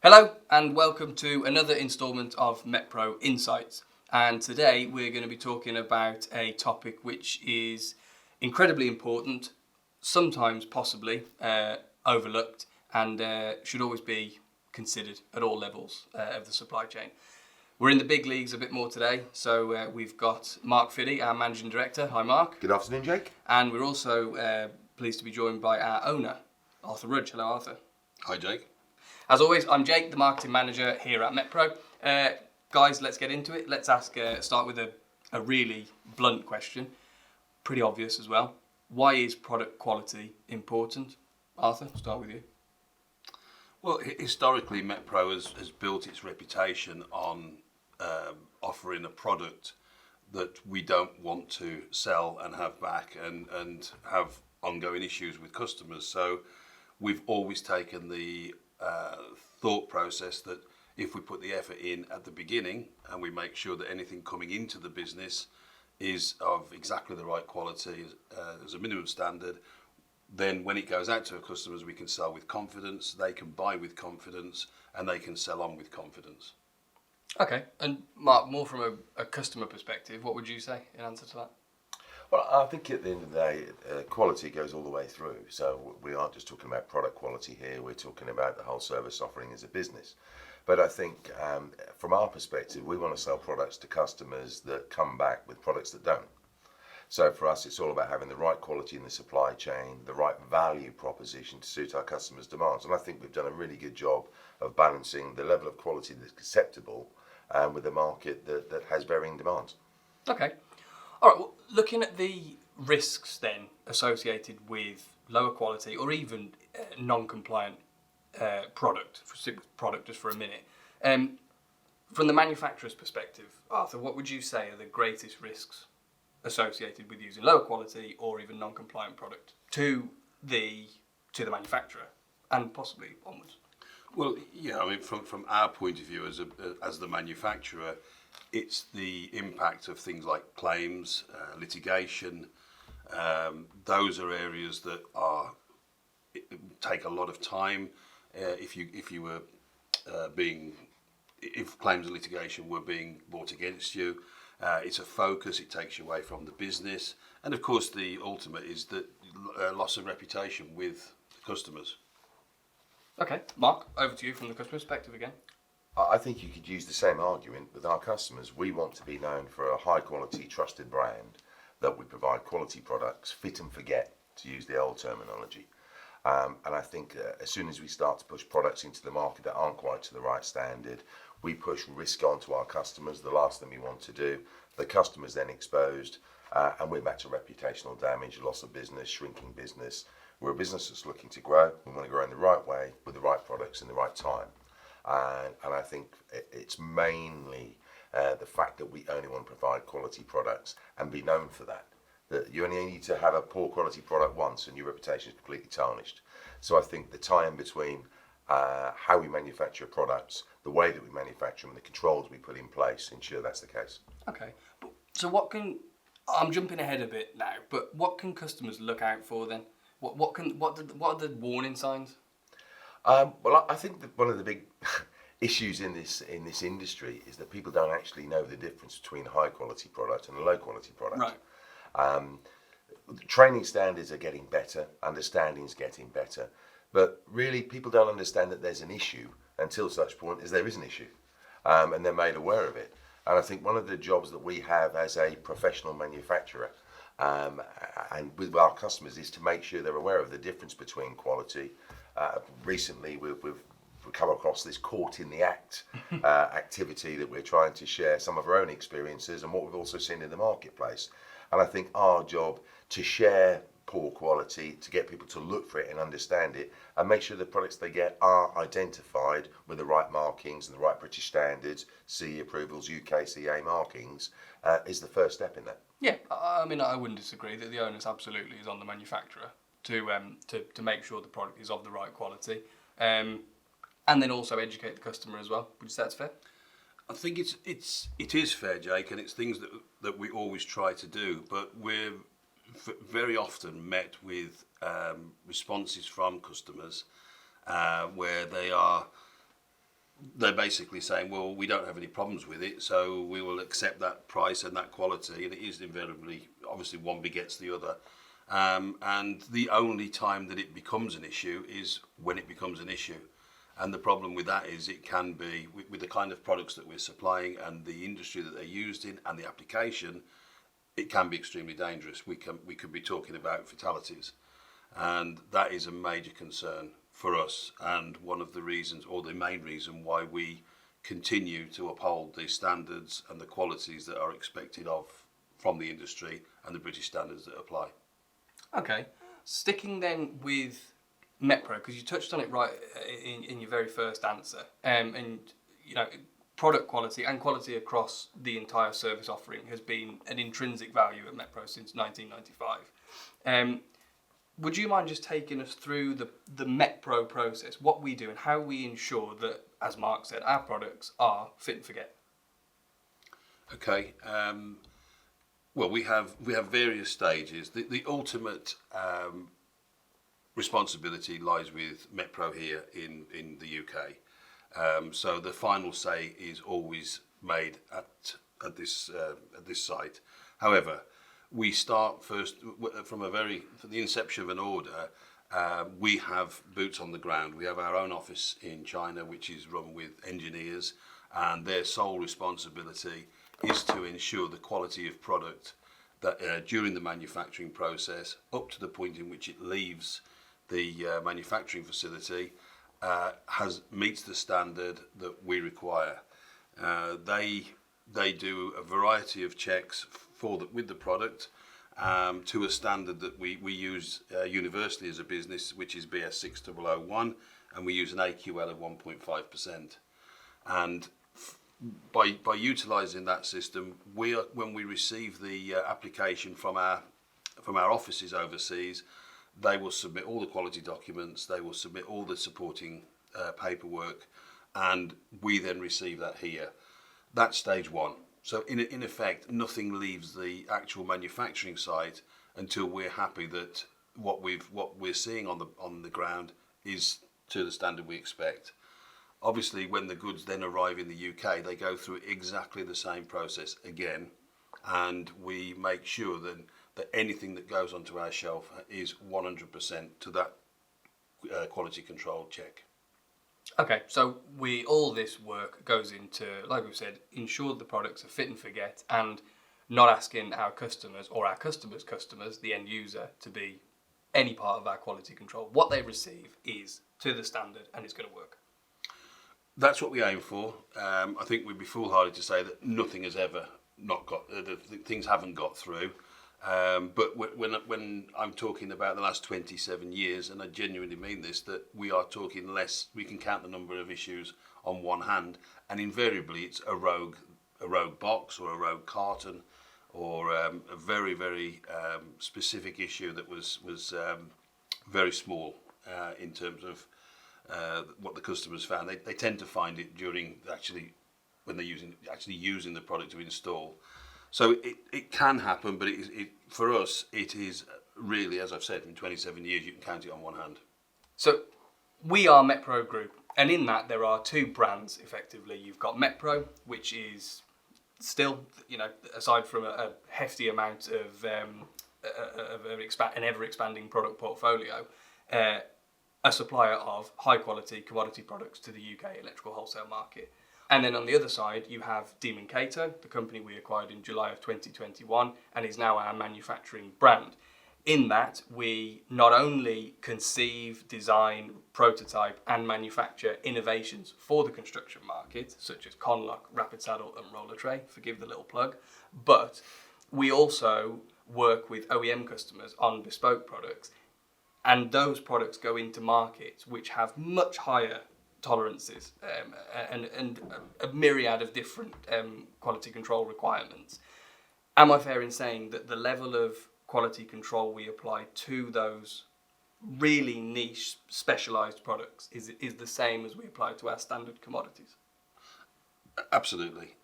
Hello and welcome to another instalment of Metpro Insights. And today we're going to be talking about a topic which is incredibly important, sometimes possibly overlooked, and should always be considered at all levels of the supply chain. We're in the big leagues a bit more today, so we've got Mark Fiddy, our Managing Director. Hi Mark. Good afternoon, Jake. And we're also pleased to be joined by our owner, Arthur Rudge. Hello Arthur. Hi Jake. As always, I'm Jake, the marketing manager here at Metpro. Guys, let's get into it. Let's start with a really blunt question. Pretty obvious as well. Why is product quality important? Arthur, I'll start with you. Well, historically, Metpro has built its reputation on offering a product that we don't want to sell and have back and have ongoing issues with customers. So we've always taken the thought process that if we put the effort in at the beginning and we make sure that anything coming into the business is of exactly the right quality as a minimum standard, then when it goes out to our customers, we can sell with confidence, they can buy with confidence, and they can sell on with confidence. Okay, and Mark, more from a customer perspective, what would you say in answer to that? Well, I think at the end of the day, quality goes all the way through. So we aren't just talking about product quality here, we're talking about the whole service offering as a business. But I think from our perspective, we want to sell products to customers that come back with products that don't. So for us, it's all about having the right quality in the supply chain, the right value proposition to suit our customers' demands. And I think we've done a really good job of balancing the level of quality that's acceptable with a market that has varying demands. Okay. All right, well, looking at the risks then associated with lower quality or even non-compliant product just for a minute, from the manufacturer's perspective, Arthur, what would you say are the greatest risks associated with using lower quality or even non-compliant product to the manufacturer and possibly onwards? Well, yeah, I mean, from our point of view as the manufacturer, it's the impact of things like claims, litigation. Those are areas that take a lot of time. If claims and litigation were being brought against you, it's a focus. It takes you away from the business, and of course, the ultimate is the loss of reputation with customers. Okay, Mark, over to you from the customer perspective again. I think you could use the same argument with our customers. We want to be known for a high quality, trusted brand, that we provide quality products, fit and forget, to use the old terminology. And I think as soon as we start to push products into the market that aren't quite to the right standard, we push risk onto our customers. The last thing we want to do, the customer's then exposed, and we're back to reputational damage, loss of business, shrinking business. We're a business that's looking to grow. We want to grow in the right way with the right products in the right time. And I think it's mainly the fact that we only want to provide quality products and be known for that. That you only need to have a poor quality product once and your reputation is completely tarnished. So I think the tie-in between how we manufacture products, the way that we manufacture them, and the controls we put in place ensure that's the case. Okay, so I'm jumping ahead a bit now, but what can customers look out for then? What are the warning signs? Well, I think that one of the big issues in this industry is that people don't actually know the difference between a high quality product and a low quality product. Right. Training standards are getting better, understanding is getting better, but really people don't understand that there's an issue until such point as there is an issue, and they're made aware of it. And I think one of the jobs that we have as a professional manufacturer and with our customers is to make sure they're aware of the difference between quality. Recently, we've come across this caught in the act activity that we're trying to share some of our own experiences and what we've also seen in the marketplace. And I think our job to share poor quality, to get people to look for it and understand it, and make sure the products they get are identified with the right markings and the right British standards, CE approvals, UKCA markings, is the first step in that. Yeah, I mean, I wouldn't disagree that the onus absolutely is on the manufacturer to make sure the product is of the right quality, and then also educate the customer as well. Would you say that's fair? I think it is fair, Jake, and it's things that we always try to do, but we're very often met with responses from customers where they are they're basically saying, well, we don't have any problems with it, so we will accept that price and that quality, and it is invariably, obviously, one begets the other. And the only time that it becomes an issue is when it becomes an issue. And the problem with that is it can be, with the kind of products that we're supplying and the industry that they're used in and the application, it can be extremely dangerous. We could be talking about fatalities. And that is a major concern for us, and one of the reasons, or the main reason, why we continue to uphold the standards and the qualities that are expected of from the industry and the British standards that apply. Okay, sticking then with Metpro, because you touched on it right in your very first answer, and you know, product quality and quality across the entire service offering has been an intrinsic value at Metpro since 1995. Would you mind just taking us through the Metpro process, what we do and how we ensure that, as Mark said, our products are fit and forget? Okay. Well, we have various stages. The ultimate responsibility lies with Metpro here in the UK. So the final say is always made at this site. However, we start first from the inception of an order. We have boots on the ground. We have our own office in China, which is run with engineers, and their sole responsibility is to ensure the quality of product that during the manufacturing process, up to the point in which it leaves the manufacturing facility, meets the standard that we require. They do a variety of checks with the product to a standard that we use universally as a business, which is BS 6001, and we use an AQL of 1.5%. And by utilising that system, when we receive the application from our offices overseas, they will submit all the quality documents, they will submit all the supporting paperwork, and we then receive that here. That's stage one. So in effect, nothing leaves the actual manufacturing site until we're happy that what we're seeing on the ground is to the standard we expect. Obviously, when the goods then arrive in the UK, they go through exactly the same process again, and we make sure that anything that goes onto our shelf is 100% to that quality control check. Okay, so all this work goes into, like we said, ensure the products are fit and forget, and not asking our customers or our customers' customers, the end user, to be any part of our quality control. What they receive is to the standard and it's going to work. That's what we aim for. I think we'd be foolhardy to say that nothing has ever not got, things haven't got through. But when I'm talking about the last 27 years, and I genuinely mean this, that we are talking less, we can count the number of issues on one hand, and invariably it's a rogue box or a rogue carton, or a very, very specific issue that was very small in terms of what the customers found. They tend to find it during when they're using the product to install. So it can happen, but for us, it is really, as I've said, in 27 years, you can count it on one hand. So we are Metpro Group, and in that there are two brands, effectively. You've got Metpro, which is still, aside from a hefty amount of an ever-expanding product portfolio, a supplier of high-quality commodity products to the UK electrical wholesale market. And then on the other side, you have Demon Cato, the company we acquired in July of 2021, and is now our manufacturing brand. In that, we not only conceive, design, prototype, and manufacture innovations for the construction market, such as Conlock, Rapid Saddle, and Roller Tray, forgive the little plug, but we also work with OEM customers on bespoke products, and those products go into markets which have much higher tolerances and a myriad of different quality control requirements. Am I fair in saying that the level of quality control we apply to those really niche, specialised products is the same as we apply to our standard commodities? Absolutely.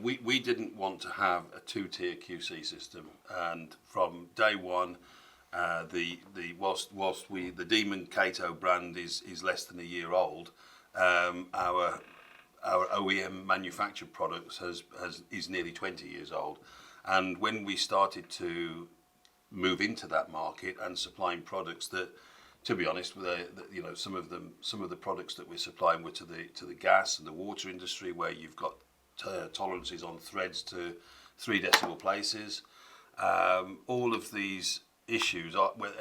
We didn't want to have a two-tier QC system, and from day one, whilst the Demon Cato brand is less than a year old, our our OEM manufactured products is nearly 20 years old. And when we started to move into that market and supplying products that, to be honest, some of the products that we're supplying were to the gas and the water industry, where you've got tolerances on threads to 3 decimal places. All of these issues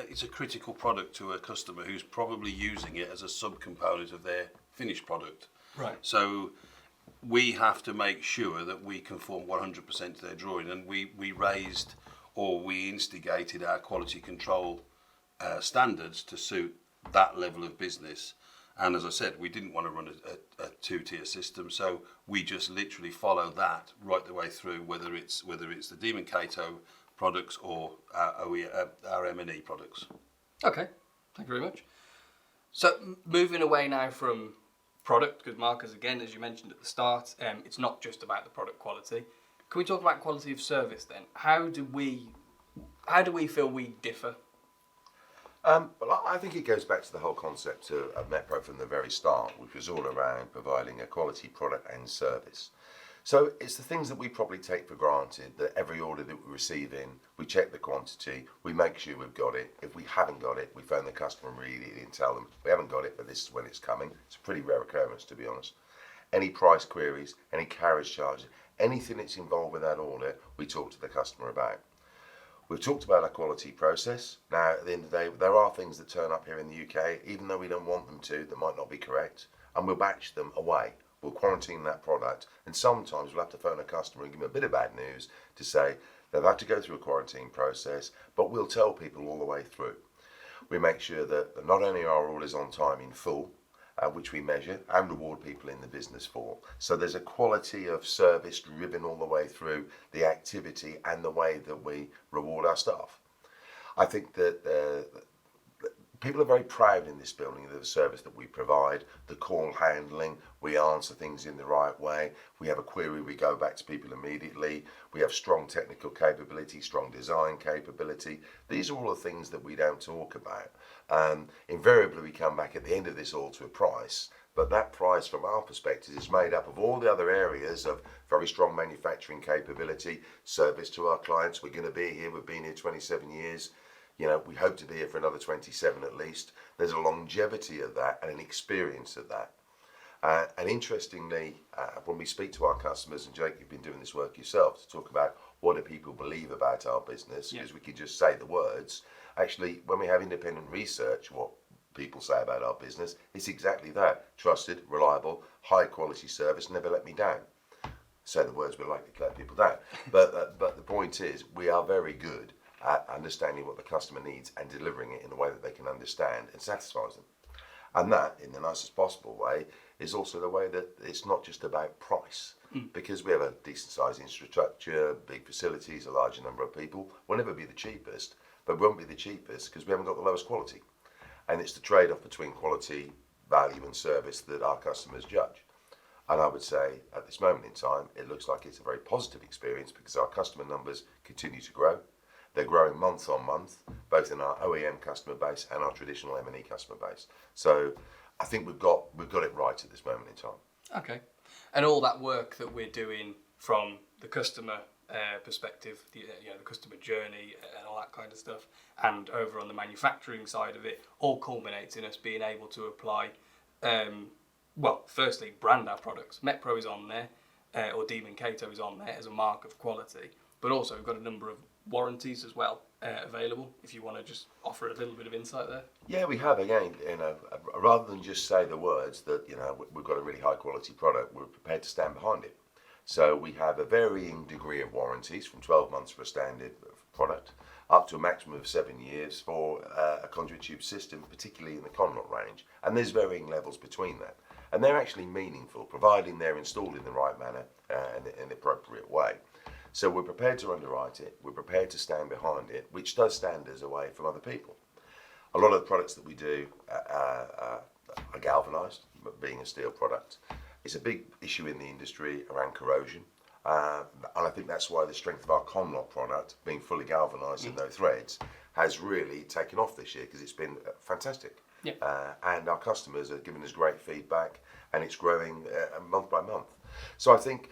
it's a critical product to a customer who's probably using it as a subcomponent of their finished product. Right. So we have to make sure that we conform 100% to their drawing, and we raised or we instigated our quality control standards to suit that level of business. And as I said, we didn't want to run a 2-tier system, so we just literally follow that right the way through, whether it's the Demon Cato products or our M&E products. Okay, thank you very much. So moving away now from product, because Marcus, again, as you mentioned at the start, it's not just about the product quality. Can we talk about quality of service then? How do we feel we differ? Well, I think it goes back to the whole concept of Metpro from the very start, which was all around providing a quality product and service. So it's the things that we probably take for granted, that every order that we receive in, we check the quantity, we make sure we've got it. If we haven't got it, we phone the customer immediately and tell them, we haven't got it, but this is when it's coming. It's a pretty rare occurrence, to be honest. Any price queries, any carriage charges, anything that's involved with that order, we talk to the customer about. We've talked about our quality process. Now, at the end of the day, there are things that turn up here in the UK, even though we don't want them to, that might not be correct, and we'll batch them away. We'll quarantine that product, and sometimes we'll have to phone a customer and give them a bit of bad news to say they'll have to go through a quarantine process, but we'll tell people all the way through. We make sure that not only are our orders on time in full, which we measure and reward people in the business for. So there's a quality of service driven all the way through the activity and the way that we reward our staff. I think that people are very proud in this building of the service that we provide, the call handling, we answer things in the right way, we have a query, we go back to people immediately, we have strong technical capability, strong design capability. These are all the things that we don't talk about. Invariably we come back at the end of this all to a price, but that price from our perspective is made up of all the other areas of very strong manufacturing capability, service to our clients. We're going to be here, we've been here 27 years. You know, we hope to be here for another 27 at least. There's a longevity of that and an experience of that. And interestingly, when we speak to our customers, and Jake, you've been doing this work yourself to talk about what do people believe about our business, because we can just say the words. Actually, when we have independent research, what people say about our business, it's exactly that. Trusted, reliable, high quality service, never let me down. Say the words, we're likely to let people down. But the point is, we are very good at understanding what the customer needs and delivering it in a way that they can understand and satisfies them. And that, in the nicest possible way, is also the way that it's not just about price. Because we have a decent sized infrastructure, big facilities, a larger number of people, we'll never be the cheapest, but we won't be the cheapest because we haven't got the lowest quality. And it's the trade-off between quality, value and service that our customers judge. And I would say at this moment in time, it looks like it's a very positive experience because our customer numbers continue to grow. They're growing month on month, both in our OEM customer base and our traditional M&E customer base. So I think we've got it right at this moment in time. Okay. And all that work that we're doing from the customer perspective, the customer journey and all that kind of stuff, and over on the manufacturing side of it, all culminates in us being able to apply, firstly, brand our products. Metpro is on there, or Demon Cato is on there as a mark of quality, but also we've got a number of warranties as well available, if you want to just offer a little bit of insight there. Yeah, we have. Again, rather than just say the words that, we've got a really high quality product, we're prepared to stand behind it. So we have a varying degree of warranties, from 12 months for a standard product, up to a maximum of 7 years for a conduit tube system, particularly in the Conlot range. And there's varying levels between that. And they're actually meaningful, providing they're installed in the right manner and in the appropriate way. So we're prepared to underwrite it, we're prepared to stand behind it, which does stand us away from other people. A lot of the products that we do are galvanised, being a steel product. It's a big issue in the industry around corrosion, and I think that's why the strength of our Conlot product, being fully galvanised in those threads, has really taken off this year, because it's been fantastic. Yeah. And our customers are giving us great feedback, and it's growing month by month. So I think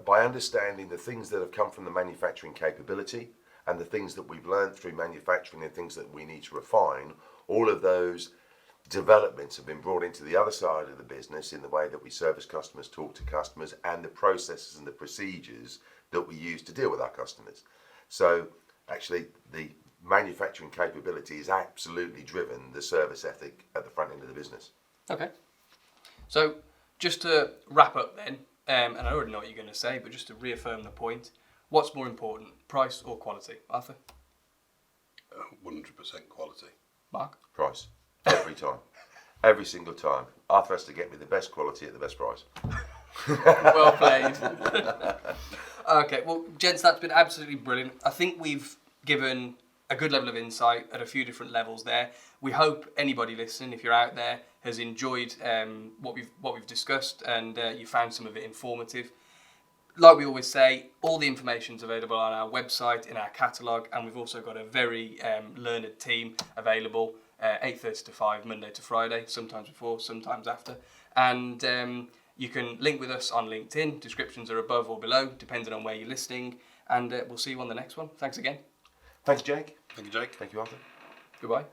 by understanding the things that have come from the manufacturing capability and the things that we've learned through manufacturing and things that we need to refine, all of those developments have been brought into the other side of the business in the way that we service customers, talk to customers, and the processes and the procedures that we use to deal with our customers. So actually the manufacturing capability has absolutely driven the service ethic at the front end of the business. Okay. So just to wrap up then, and I already know what you're going to say, but just to reaffirm the point, what's more important, price or quality? Arthur? 100% quality. Mark? Price. Every time. Every single time. Arthur has to get me the best quality at the best price. Well played. Okay, well, gents, that's been absolutely brilliant. I think we've given a good level of insight at a few different levels there. We hope anybody listening, if you're out there, has enjoyed what we've discussed, and you found some of it informative. Like we always say, all the information's available on our website, in our catalogue, and we've also got a very learned team available, 8:30 to 5, Monday to Friday, sometimes before, sometimes after. And you can link with us on LinkedIn. Descriptions are above or below, depending on where you're listening. And we'll see you on the next one. Thanks again. Thanks, Jake. Thank you, Jake. Thank you, Arthur. Goodbye.